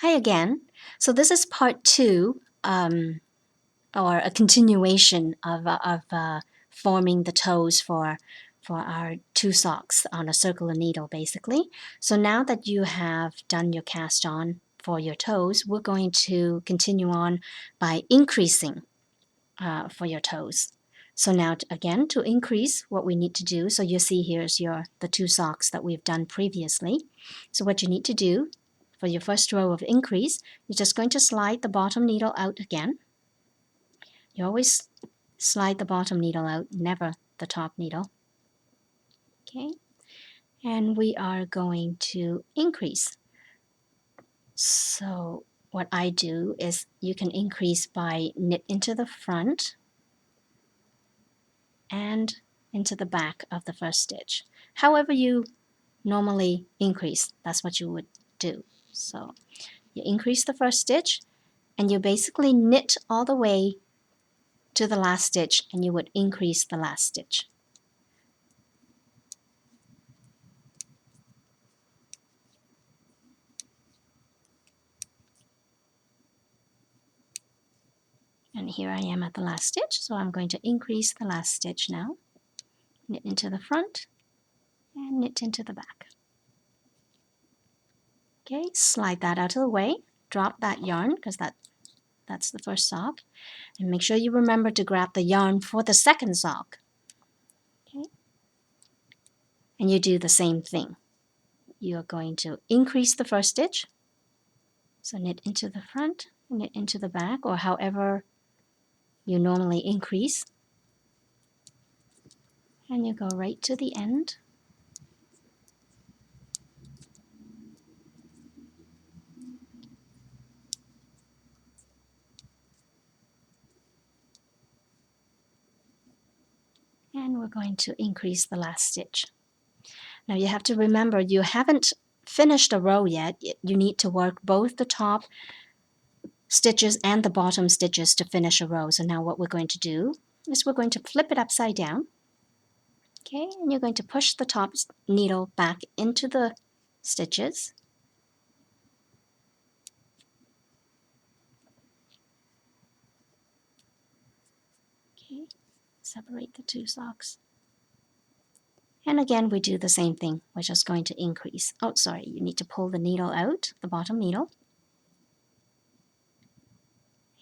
Hi again. So this is part two, or a continuation of forming the toes for our two socks on a circular needle, basically. So now that you have done your cast on for your toes, we're going to continue on by increasing for your toes. So now again, to increase, what we need to do, so you see here's the two socks that we've done previously. So what you need to do for your first row of increase, you're just going to slide the bottom needle out again. You always slide the bottom needle out, never the top needle. Okay, and we are going to increase. So what I do is you can increase by knit into the front and into the back of the first stitch. However you normally increase, that's what you would do. So you increase the first stitch and you basically knit all the way to the last stitch, and you would increase the last stitch. And here I am at the last stitch, so I'm going to increase the last stitch now. Knit into the front and knit into the back. Okay, slide that out of the way, drop that yarn because that's the first sock, and make sure you remember to grab the yarn for the second sock. Okay, and you do the same thing. You are going to increase the first stitch, so knit into the front, knit into the back, or however you normally increase, and you go right to the end. And we're going to increase the last stitch. Now you have to remember you haven't finished a row yet. You need to work both the top stitches and the bottom stitches to finish a row. So now what we're going to do is we're going to flip it upside down. Okay, and you're going to push the top needle back into the stitches. Okay, separate the two socks. And again, we do the same thing. We're just going to increase. Oh, sorry, you need to pull the needle out, the bottom needle.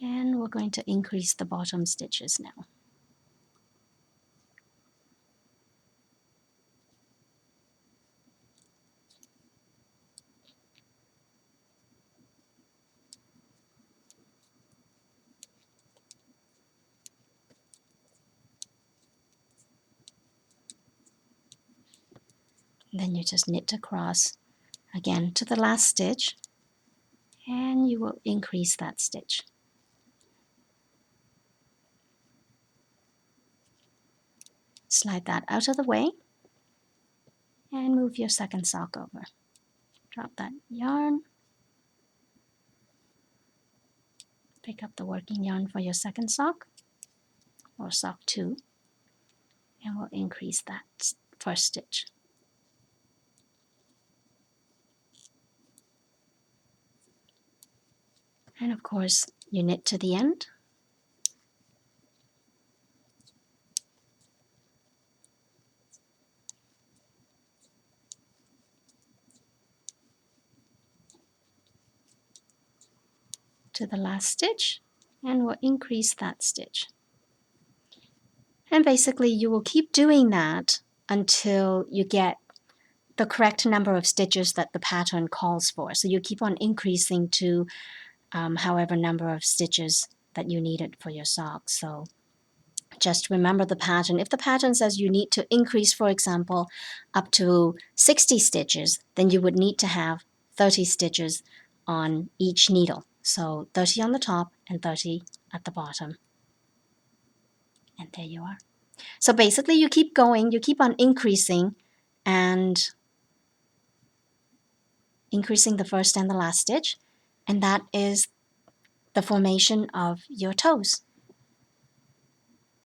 And we're going to increase the bottom stitches now. Then you just knit across again to the last stitch, and you will increase that stitch. Slide that out of the way and move your second sock over. Drop that yarn, pick up the working yarn for your second sock, or sock 2, and we'll increase that first stitch. And of course, you knit to the end. To the last stitch, and we'll increase that stitch. And basically you will keep doing that until you get the correct number of stitches that the pattern calls for. So you keep on increasing to however number of stitches that you needed for your sock. So just remember the pattern. If the pattern says you need to increase, for example, up to 60 stitches, then you would need to have 30 stitches on each needle. So 30 on the top and 30 at the bottom. And there you are. So basically you keep going, you keep on increasing and increasing the first and the last stitch, and that is the formation of your toes.